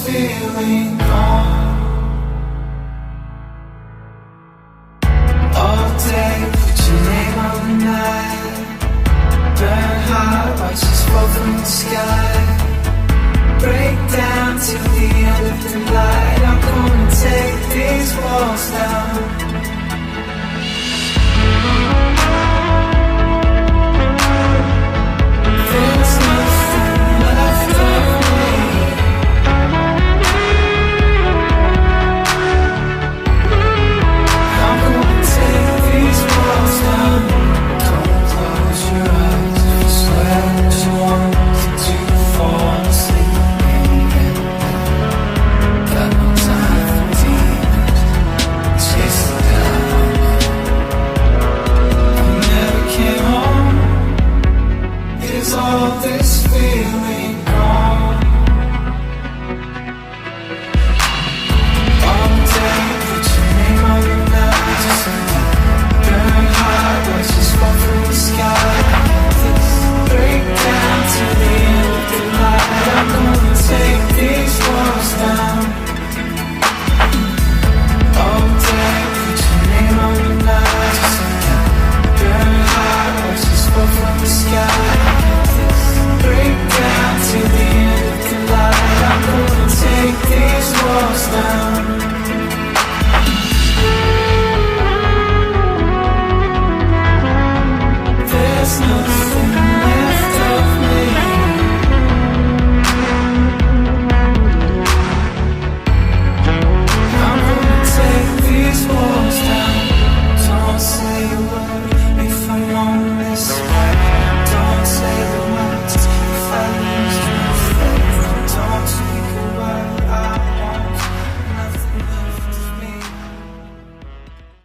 feeling gone. All day, put your name on the night. Burn hot, watch us fall from the sky. Break down till the end of the light. I'm gonna take these walls down. There's nothing left of me. I'm gonna take these walls down. Don't close your eyes if you swear what you want to fall asleep. Got no time for demons chasing down. You never came home. Is all this feeling gone? All day, put your name on the night. Burn hot, watch us fall from the sky. Break down to the end of the light. I'm gonna take these walls down. All day, put your name on the night. Burn hot, watch us fall from the sky. Break down to the end of the light. I'm gonna take these walls down.